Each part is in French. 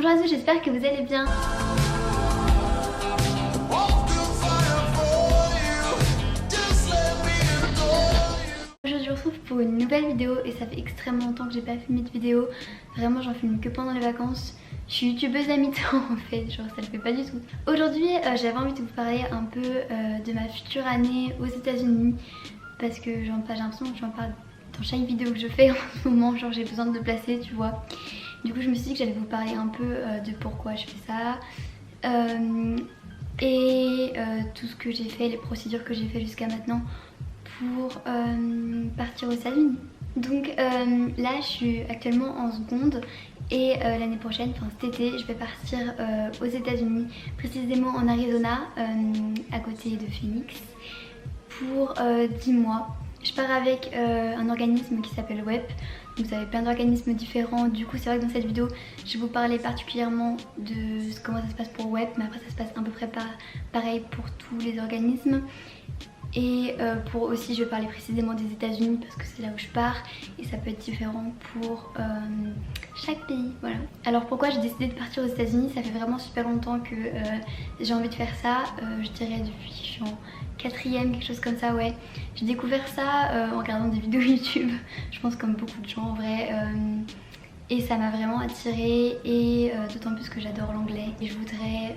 Bonjour à tous, j'espère que vous allez bien. Aujourd'hui je vous retrouve pour une nouvelle vidéo et ça fait extrêmement longtemps que j'ai pas filmé de vidéo. Vraiment j'en filme que pendant les vacances. Je suis youtubeuse à mi-temps en fait, genre ça le fait pas du tout. Aujourd'hui j'avais envie de vous parler un peu de ma future année aux États-Unis parce que j'ai l'impression que j'en parle dans chaque vidéo que je fais en ce moment, genre j'ai besoin de le placer, tu vois. Du coup je me suis dit que j'allais vous parler un peu de pourquoi je fais ça et tout ce que j'ai fait, les procédures que j'ai fait jusqu'à maintenant pour partir aux États-Unis. Donc là je suis actuellement en seconde et l'année prochaine, enfin cet été, je vais partir aux États-Unis, précisément en Arizona, à côté de Phoenix, pour 10 mois. Je pars avec un organisme qui s'appelle WEP. Donc vous avez plein d'organismes différents. Du coup c'est vrai que dans cette vidéo je vais vous parler particulièrement de comment ça se passe pour WEP, mais après ça se passe à peu près pareil pour tous les organismes. Et pour aussi je vais parler précisément des États-Unis parce que c'est là où je pars et ça peut être différent pour chaque pays, voilà. Alors pourquoi j'ai décidé de partir aux États-Unis? Ça fait vraiment super longtemps que j'ai envie de faire ça, je dirais depuis que je suis en 4ème, quelque chose comme ça, ouais. J'ai découvert ça en regardant des vidéos YouTube, je pense comme beaucoup de gens en vrai. Et ça m'a vraiment attirée et d'autant plus que j'adore l'anglais et je voudrais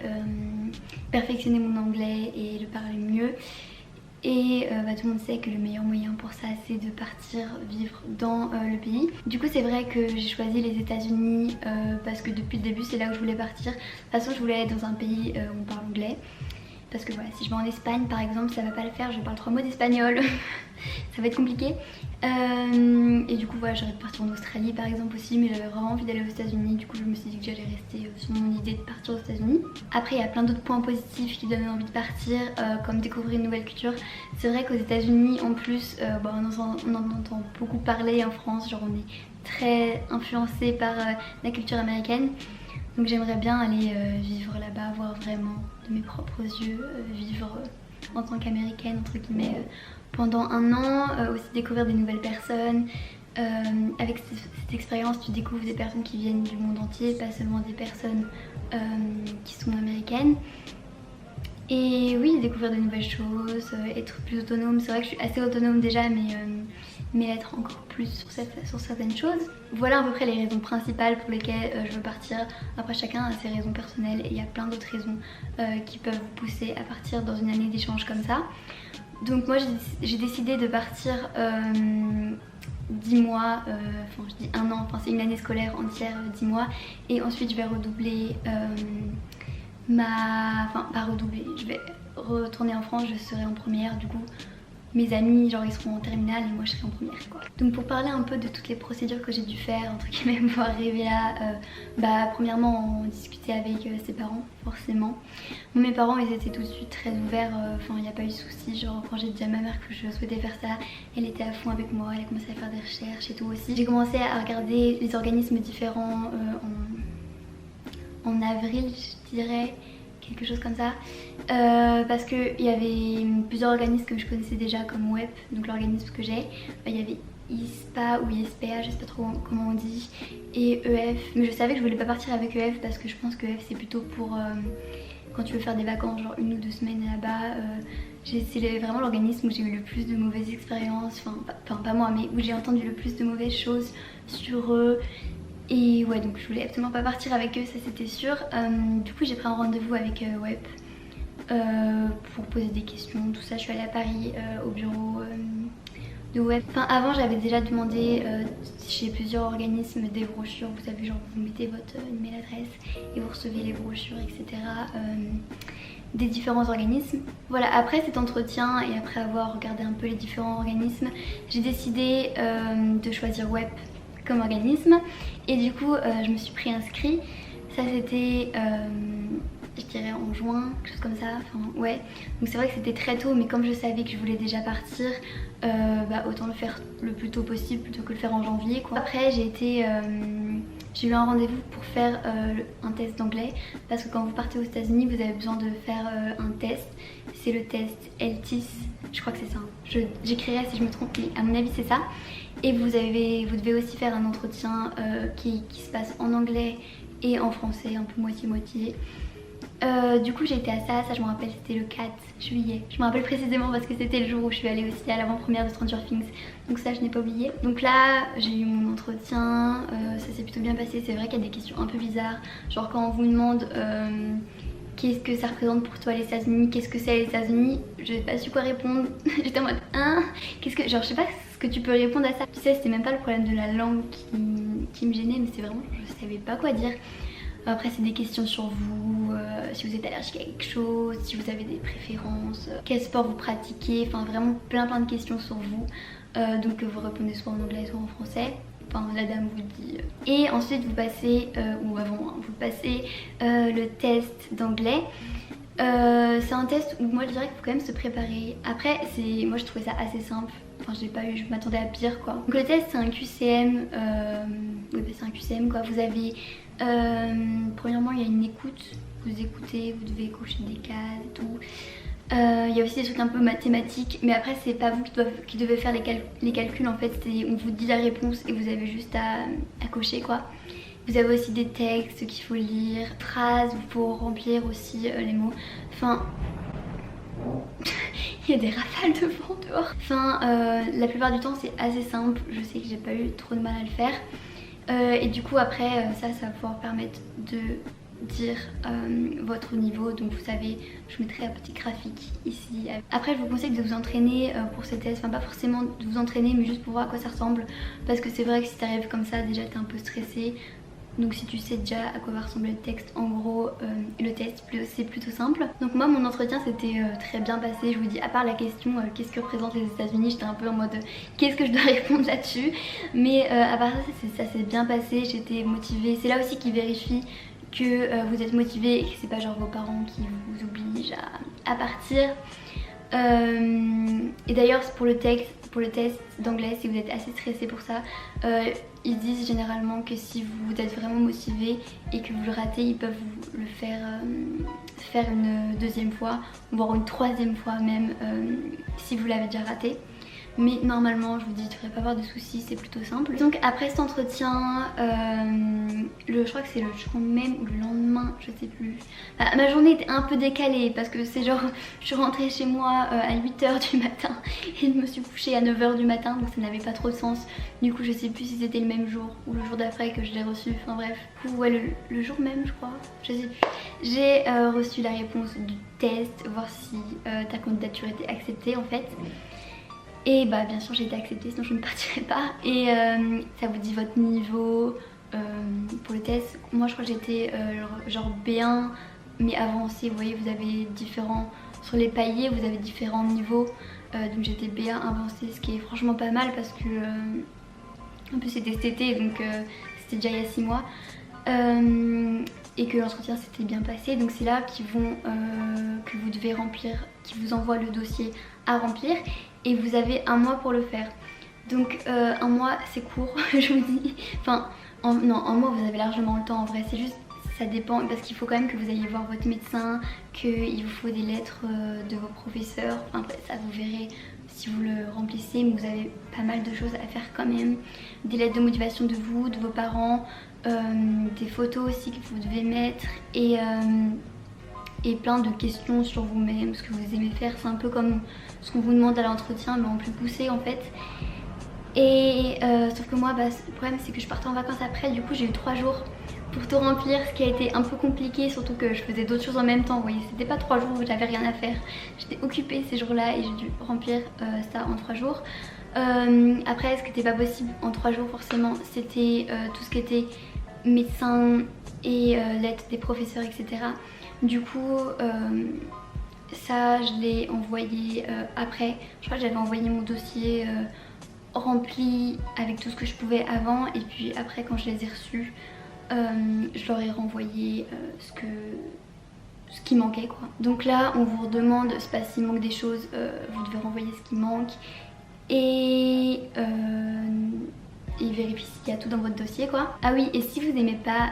perfectionner mon anglais et le parler mieux. Et tout le monde sait que le meilleur moyen pour ça c'est de partir vivre dans le pays. Du coup c'est vrai que j'ai choisi les États-Unis parce que depuis le début c'est là où je voulais partir. De toute façon je voulais être dans un pays où on parle anglais. Parce que voilà, si je vais en Espagne par exemple ça va pas le faire, je parle 3 mots d'espagnol. Ça va être compliqué. Et du coup voilà, j'aurais pu partir en Australie par exemple aussi, mais j'avais vraiment envie d'aller aux États-Unis. Du coup je me suis dit que j'allais rester sur mon idée de partir aux États-Unis. Après il y a plein d'autres points positifs qui donnent envie de partir, comme découvrir une nouvelle culture. C'est vrai qu'aux États-Unis en plus, on en entend beaucoup parler en France, genre on est très influencé par la culture américaine. Donc j'aimerais bien aller vivre là-bas, voir vraiment de mes propres yeux, vivre en tant qu'américaine entre guillemets pendant un an, aussi découvrir des nouvelles personnes. Avec cette expérience tu découvres des personnes qui viennent du monde entier, pas seulement des personnes qui sont américaines. Et oui, découvrir de nouvelles choses, être plus autonome. C'est vrai que je suis assez autonome déjà, mais être encore plus sur certaines choses. Voilà à peu près les raisons principales pour lesquelles je veux partir. Après chacun a ses raisons personnelles et il y a plein d'autres raisons qui peuvent vous pousser à partir dans une année d'échange comme ça. Donc moi j'ai décidé de partir 10 mois, enfin je dis un an, enfin c'est une année scolaire entière, 10 mois. Et ensuite je vais redoubler pas redoubler, je vais retourner en France, je serai en première, du coup mes amis genre ils seront en terminale et moi je serai en première quoi. Donc pour parler un peu de toutes les procédures que j'ai dû faire entre guillemets pour arriver là, premièrement on discutait avec ses parents forcément. Mes parents ils étaient tout de suite très ouverts, enfin il n'y a pas eu de soucis, genre quand j'ai dit à ma mère que je souhaitais faire ça, elle était à fond avec moi, elle a commencé à faire des recherches et tout aussi. J'ai commencé à regarder les organismes différents en avril je dirais, quelque chose comme ça, parce qu'il y avait plusieurs organismes que je connaissais déjà comme WEP, donc l'organisme que j'ai, il y avait ISPA ou ISPA, je sais pas trop comment on dit, et EF, mais je savais que je voulais pas partir avec EF parce que je pense que EF c'est plutôt pour quand tu veux faire des vacances, genre 1 ou 2 semaines là-bas. C'est vraiment l'organisme où j'ai eu le plus de mauvaises expériences, enfin pas moi, mais où j'ai entendu le plus de mauvaises choses sur eux. Et ouais, donc je voulais absolument pas partir avec eux, ça c'était sûr. Du coup j'ai pris un rendez-vous avec WEP pour poser des questions, tout ça. Je suis allée à Paris au bureau de WEP. Enfin avant j'avais déjà demandé chez plusieurs organismes des brochures. Vous savez, genre vous mettez votre email adresse et vous recevez les brochures etc. Des différents organismes. Voilà, après cet entretien et après avoir regardé un peu les différents organismes, j'ai décidé de choisir WEP comme organisme et du coup je me suis préinscrit. Ça c'était je dirais en juin, quelque chose comme ça, enfin ouais. Donc c'est vrai que c'était très tôt, mais comme je savais que je voulais déjà partir, autant le faire le plus tôt possible plutôt que le faire en janvier quoi. Après j'ai eu un rendez-vous pour faire un test d'anglais parce que quand vous partez aux États-Unis vous avez besoin de faire un test. C'est le test LTIS, je crois que c'est ça. J'écrirai si je me trompe, mais à mon avis c'est ça. Et vous devez aussi faire un entretien qui se passe en anglais et en français un peu moitié-moitié. Du coup j'ai été à ça je me rappelle, c'était le 4 juillet. Je me rappelle précisément parce que c'était le jour où je suis allée aussi à l'avant-première de Stranger Things. Donc ça je n'ai pas oublié. Donc là j'ai eu mon entretien, ça s'est plutôt bien passé. C'est vrai qu'il y a des questions un peu bizarres. Genre quand on vous demande qu'est-ce que ça représente pour toi les États-Unis, qu'est-ce que c'est les États-Unis, j'ai pas su quoi répondre. J'étais en mode qu'est-ce que... Genre je sais pas ce que tu peux répondre à ça. Tu sais c'était même pas le problème de la langue qui me gênait, mais c'est vraiment je savais pas quoi dire. Après c'est des questions sur vous, si vous êtes allergique à quelque chose, si vous avez des préférences, quel sport vous pratiquez, enfin vraiment plein de questions sur vous. Donc vous répondez soit en anglais soit en français, enfin la dame vous dit. Et ensuite vous passez, ou avant hein, vous passez le test d'anglais. C'est un test où moi je dirais qu'il faut quand même se préparer. Après moi je trouvais ça assez simple. Enfin je m'attendais à pire quoi. Donc le test c'est un QCM, oui bah, c'est un QCM quoi. Vous avez premièrement il y a une écoute, vous écoutez, vous devez cocher des cases et tout. Il y a aussi des trucs un peu mathématiques, mais après c'est pas vous qui devez faire les calculs en fait, on vous dit la réponse et vous avez juste à cocher quoi. Vous avez aussi des textes qu'il faut lire, phrases, il faut remplir aussi les mots. Enfin, il y a des rafales de vent dehors. Enfin, la plupart du temps c'est assez simple, je sais que j'ai pas eu trop de mal à le faire. Et du coup après ça va pouvoir permettre de dire votre niveau. Donc vous savez, je mettrai un petit graphique ici. Après je vous conseille de vous entraîner pour ces tests, enfin pas forcément de vous entraîner mais juste pour voir à quoi ça ressemble. Parce que c'est vrai que si t'arrives comme ça déjà t'es un peu stressé. Donc si tu sais déjà à quoi va ressembler le texte, en gros le test c'est plutôt simple. Donc moi mon entretien s'était très bien passé. Je vous dis à part la question qu'est-ce que représentent les États-Unis, j'étais un peu en mode qu'est-ce que je dois répondre là-dessus. Mais à part ça s'est bien passé, j'étais motivée. C'est là aussi qu'ils vérifient que vous êtes motivé et que c'est pas genre vos parents qui vous obligent à partir. Et d'ailleurs pour le test d'anglais, si vous êtes assez stressé pour ça, ils disent généralement que si vous êtes vraiment motivé et que vous le ratez, ils peuvent vous le faire une deuxième fois, voire une troisième fois même si vous l'avez déjà raté. Mais normalement je vous dis, il ne devrait pas avoir de soucis, c'est plutôt simple. Donc après cet entretien, je crois que c'est le jour même ou le lendemain, je sais plus. Enfin, ma journée était un peu décalée parce que c'est genre, je suis rentrée chez moi à 8h du matin et je me suis couchée à 9h du matin, donc ça n'avait pas trop de sens. Du coup je sais plus si c'était le même jour ou le jour d'après que je l'ai reçu, enfin bref. Ouais, le jour même je crois, je sais plus. J'ai reçu la réponse du test, voir si ta candidature était acceptée en fait. Et bah bien sûr j'ai été acceptée, sinon je ne partirai pas. Et ça vous dit votre niveau pour le test. Moi je crois que j'étais genre B1 mais avancé. Vous voyez vous avez différents, sur les paliers vous avez différents niveaux. Donc j'étais B1 avancé, ce qui est franchement pas mal parce que en plus c'était cet été, donc c'était déjà il y a 6 mois. Et que l'entretien s'était bien passé, donc c'est là que vous devez remplir, qui vous envoie le dossier à remplir et vous avez 1 mois pour le faire. Donc 1 mois c'est court je vous dis, enfin non 1 mois vous avez largement le temps en vrai, c'est juste ça dépend parce qu'il faut quand même que vous ayez voir votre médecin, qu'il vous faut des lettres de vos professeurs, enfin ça vous verrez si vous le remplissez, mais vous avez pas mal de choses à faire quand même, des lettres de motivation de vous, de vos parents, des photos aussi que vous devez mettre et plein de questions sur vous-même, ce que vous aimez faire. C'est un peu comme ce qu'on vous demande à l'entretien mais en plus poussé en fait. Et sauf que moi le problème c'est que je partais en vacances après, du coup j'ai eu 3 jours pour tout remplir, ce qui a été un peu compliqué, surtout que je faisais d'autres choses en même temps. Vous voyez, c'était pas 3 jours où j'avais rien à faire, j'étais occupée ces jours-là et j'ai dû remplir ça en 3 jours. Après ce qui n'était pas possible en 3 jours forcément, c'était tout ce qui était médecin et lettres des professeurs etc. Du coup ça je l'ai envoyé après. Je crois que j'avais envoyé mon dossier rempli avec tout ce que je pouvais avant et puis après quand je les ai reçus je leur ai renvoyé ce qui manquait quoi. Donc là on vous redemande, c'est pas s'il manque des choses, vous devez renvoyer ce qui manque et il vérifie s'il y a tout dans votre dossier quoi. Ah oui, et si vous n'aimez pas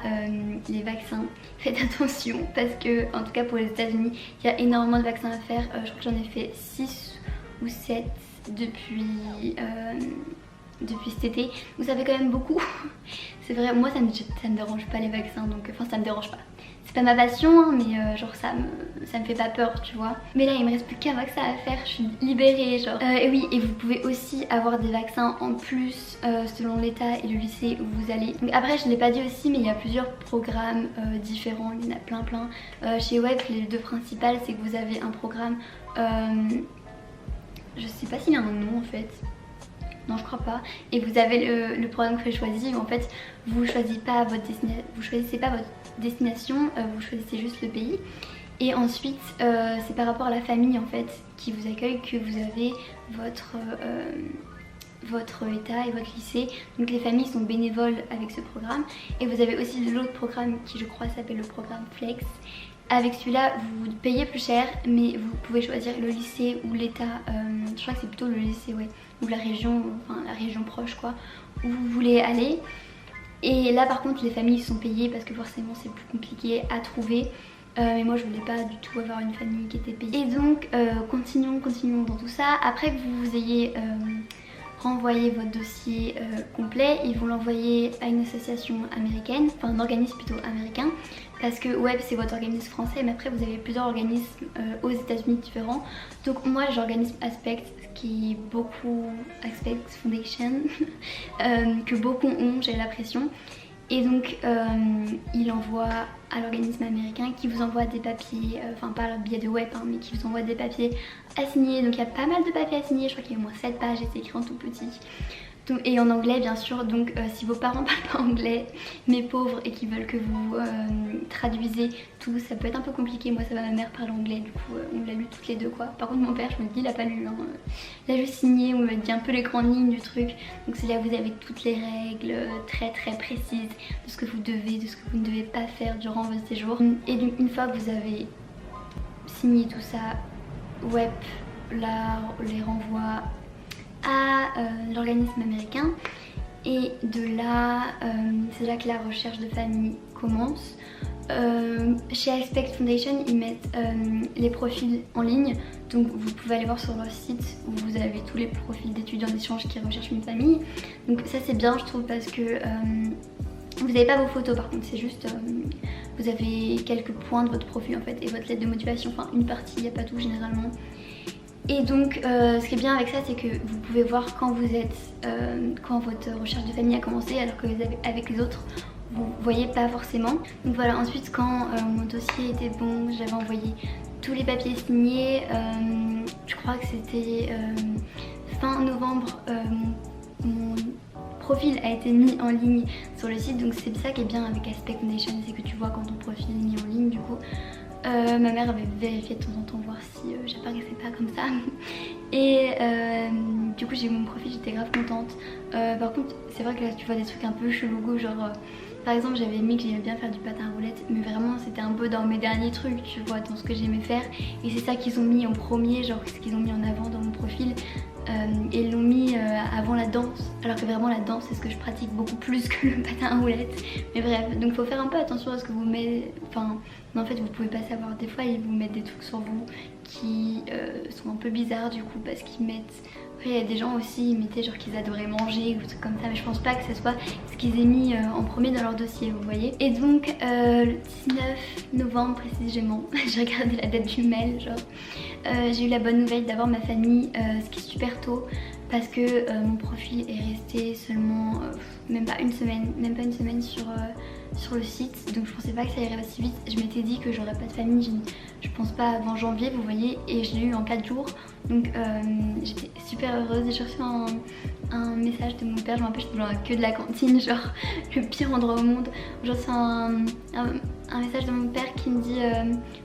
les vaccins, faites attention parce que en tout cas pour les États-Unis il y a énormément de vaccins à faire. Je crois que j'en ai fait 6 ou 7 depuis depuis cet été, donc ça fait quand même beaucoup. C'est vrai, moi ça me dérange pas les vaccins, donc enfin ça me dérange pas. C'est pas ma passion hein, mais genre ça me fait pas peur tu vois. Mais là il me reste plus qu'un vaccin à faire, je suis libérée genre. Et oui, et vous pouvez aussi avoir des vaccins en plus selon l'état et le lycée où vous allez. Donc après je l'ai pas dit aussi mais il y a plusieurs programmes différents, il y en a plein. Chez Web les deux principales c'est que vous avez un programme, je sais pas s'il y a un nom en fait. Non je crois pas. Et vous avez le programme que j'ai choisi où en fait vous choisissez pas votre destination, vous choisissez juste le pays. Et ensuite c'est par rapport à la famille en fait qui vous accueille que vous avez votre état et votre lycée. Donc les familles sont bénévoles avec ce programme. Et vous avez aussi l'autre programme qui je crois s'appelle le programme Flex. Avec celui-là vous payez plus cher mais vous pouvez choisir le lycée ou l'état, je crois que c'est plutôt le lycée ouais, ou la région, enfin la région proche quoi, où vous voulez aller. Et là par contre les familles sont payées parce que forcément c'est plus compliqué à trouver. Mais moi je voulais pas du tout avoir une famille qui était payée. Et donc continuons dans tout ça. Après que vous ayez renvoyé votre dossier complet, ils vont l'envoyer à une association américaine, enfin un organisme plutôt américain. Parce que Web c'est votre organisme français mais après vous avez plusieurs organismes aux États-Unis différents. Donc moi j'organisme Aspect qui est beaucoup Aspect Foundation que beaucoup ont, j'ai l'impression. Et donc il envoie à l'organisme américain qui vous envoie des papiers, enfin pas le biais de Web hein, mais qui vous envoie des papiers à signer. Donc il y a pas mal de papiers à signer, je crois qu'il y a au moins 7 pages et c'est écrit en tout petit. Donc, et en anglais bien sûr, donc si vos parents parlent pas anglais, mes pauvres, et qui veulent que vous traduisez tout, ça peut être un peu compliqué. Moi ça va, ma mère parle anglais, du coup on l'a lu toutes les deux quoi. Par contre mon père je me dis il a pas lu, hein. Il a juste signé, on me dit un peu les grandes lignes du truc. Donc c'est là que vous avez toutes les règles très précises de ce que vous devez, de ce que vous ne devez pas faire durant votre séjour. Et donc une fois que vous avez signé tout ça, Web les renvoie à l'organisme américain et de là c'est là que la recherche de famille commence. Chez Aspect Foundation ils mettent les profils en ligne, donc vous pouvez aller voir sur leur site où vous avez tous les profils d'étudiants d'échange qui recherchent une famille. Donc ça c'est bien je trouve parce que vous n'avez pas vos photos par contre, c'est juste vous avez quelques points de votre profil en fait et votre lettre de motivation, enfin une partie, il n'y a pas tout généralement. Et donc ce qui est bien avec ça c'est que vous pouvez voir quand vous êtes, quand votre recherche de famille a commencé alors que avec les autres vous voyez pas forcément. Donc voilà, ensuite quand mon dossier était bon, j'avais envoyé tous les papiers signés, je crois que c'était fin novembre, mon profil a été mis en ligne sur le site. Donc c'est ça qui est bien avec Aspect Foundation, c'est que tu vois quand ton profil est mis en ligne du coup. Ma mère avait vérifié de temps en temps voir si j'apparaissais pas comme ça. Et du coup j'ai eu mon profil, j'étais grave contente. Par contre c'est vrai que là tu vois des trucs un peu chelou, genre par exemple j'avais mis que j'aimais bien faire du patin à roulettes, mais vraiment c'était un peu dans mes derniers trucs tu vois, dans ce que j'aimais faire. Et c'est ça qu'ils ont mis en premier, genre ce qu'ils ont mis en avant dans mon profil. Et ils l'ont mis avant la danse, alors que vraiment la danse c'est ce que je pratique beaucoup plus que le patin à roulettes. Mais bref, donc faut faire un peu attention à ce que vous mettez, enfin en fait vous pouvez pas savoir, des fois ils vous mettent des trucs sur vous qui sont un peu bizarres du coup parce qu'ils mettent, après il y a des gens aussi ils mettaient genre qu'ils adoraient manger ou des trucs comme ça, mais je pense pas que ce soit ce qu'ils aient mis en premier dans leur dossier, vous voyez. Et donc le 19 novembre précisément, j'ai regardé la date du mail, genre j'ai eu la bonne nouvelle d'avoir ma famille, ce qui est super tôt parce que mon profil est resté seulement même pas une semaine sur le site, donc je pensais pas que ça irait si vite. Je m'étais dit que j'aurais pas de famille, je pense pas avant janvier vous voyez, et je l'ai eu en 4 jours, donc j'étais super heureuse. J'ai reçu un message de mon père, je me rappelle j'étais dans la queue de la cantine, genre le pire endroit au monde. J'ai reçu un message de mon père qui me dit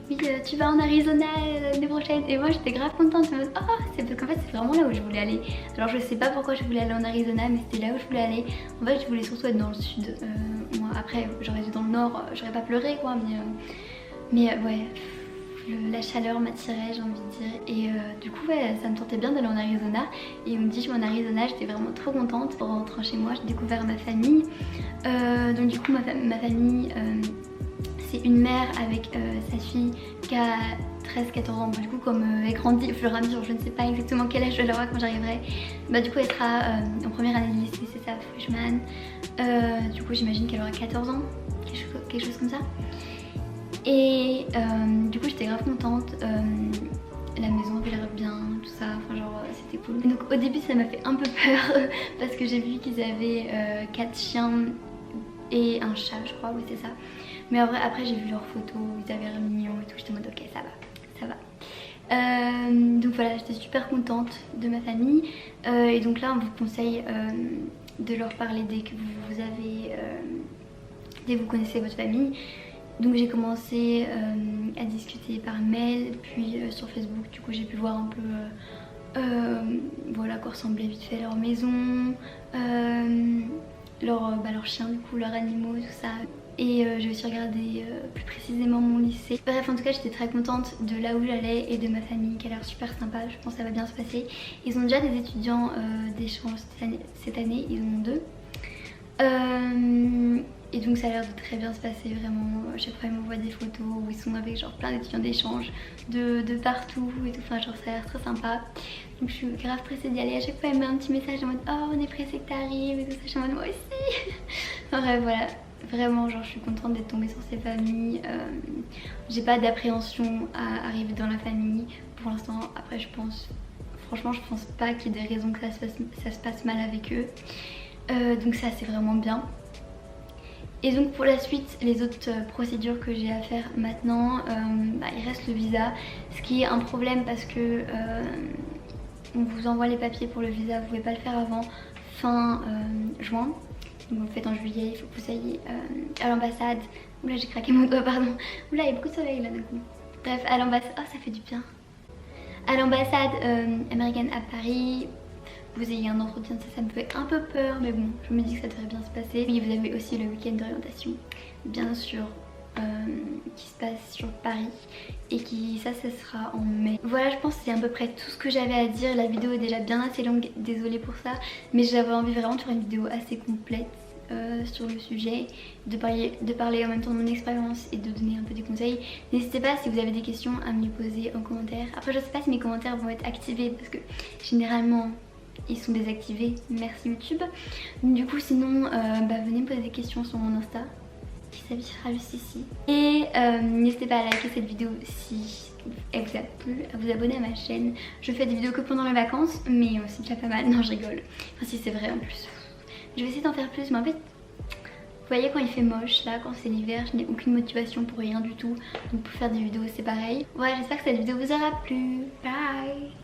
oui tu vas en Arizona l'année prochaine, et moi j'étais grave contente, je me dis oh c'est parce qu'en fait c'est vraiment là où je voulais aller. Alors je sais pas pourquoi je voulais aller en Arizona mais c'était là où je voulais aller. En fait je voulais surtout être dans le sud, moi après j'aurais été dans le nord, j'aurais pas pleuré quoi, mais ouais la chaleur m'attirait j'ai envie de dire. Et du coup ouais ça me tentait bien d'aller en Arizona, et on me dit je vais en Arizona, j'étais vraiment trop contente. En rentrant chez moi j'ai découvert ma famille, donc du coup ma famille c'est une mère avec sa fille qui a 13-14 ans. Du coup comme elle grandit au fur et à mesure, je ne sais pas exactement quel âge je l'aurai quand j'arriverai. Bah du coup elle sera en première année de lycée, c'est ça, freshman. Du coup j'imagine qu'elle aura 14 ans, quelque chose comme ça. Et du coup j'étais grave contente. La maison avait l'air bien, tout ça, enfin genre c'était cool. Donc au début ça m'a fait un peu peur parce que j'ai vu qu'ils avaient 4 chiens et un chat je crois, oui c'est ça. Mais après j'ai vu leurs photos, ils avaient l'air mignons et tout, j'étais en mode ok ça va, ça va. Donc voilà, j'étais super contente de ma famille. Et donc là on vous conseille de leur parler dès que dès que vous connaissez votre famille. Donc j'ai commencé à discuter par mail, puis sur Facebook, du coup j'ai pu voir un peu voilà quoi ressemblait vite fait leur maison, leurs chiens du coup, leurs animaux, tout ça. Et j'ai aussi regardé plus précisément mon lycée. Bref, en tout cas j'étais très contente de là où j'allais et de ma famille qui a l'air super sympa, je pense que ça va bien se passer. Ils ont déjà des étudiants d'échange cette année, ils en ont 2. Et donc ça a l'air de très bien se passer vraiment. Chaque fois ils m'envoient des photos où ils sont avec genre plein d'étudiants d'échange de partout et tout, enfin genre ça a l'air très sympa. Donc je suis grave pressée d'y aller. À chaque fois elle me met un petit message en mode oh on est pressé que t'arrives et tout ça, je suis en mode moi aussi. Enfin bref voilà, vraiment genre je suis contente d'être tombée sur ces familles. J'ai pas d'appréhension à arriver dans la famille pour l'instant. Après je pense, franchement je pense pas qu'il y ait des raisons que ça se passe mal avec eux. Donc ça c'est vraiment bien. Et donc pour la suite, les autres procédures que j'ai à faire maintenant, il reste le visa, ce qui est un problème parce que on vous envoie les papiers pour le visa, vous pouvez pas le faire avant fin juin. Donc vous le faites en juillet, il faut que vous ayez à l'ambassade. Oula j'ai craqué mon doigt, pardon. Oula il y a beaucoup de soleil là d'un coup. Bref, à l'ambassade, oh ça fait du bien. À l'ambassade américaine à Paris. Vous ayez un entretien, ça me fait un peu peur, mais bon, je me dis que ça devrait bien se passer. Oui, vous avez aussi le week-end d'orientation, bien sûr, qui se passe sur Paris et ça sera en mai. Voilà, je pense que c'est à peu près tout ce que j'avais à dire. La vidéo est déjà bien assez longue, désolée pour ça, mais j'avais envie vraiment de faire une vidéo assez complète sur le sujet, de parler en même temps de mon expérience et de donner un peu des conseils. N'hésitez pas si vous avez des questions à me les poser en commentaire. Après je sais pas si mes commentaires vont être activés parce que généralement ils sont désactivés, merci YouTube. Du coup sinon venez me poser des questions sur mon Insta qui s'affichera juste ici. Et n'hésitez pas à liker cette vidéo si elle vous a plu, à vous abonner à ma chaîne. Je fais des vidéos que pendant mes vacances, mais c'est déjà pas mal, non je rigole. Enfin si c'est vrai en plus. Je vais essayer d'en faire plus, mais en fait vous voyez quand il fait moche là, quand c'est l'hiver, je n'ai aucune motivation pour rien du tout. Donc pour faire des vidéos c'est pareil. Voilà, j'espère que cette vidéo vous aura plu. Bye.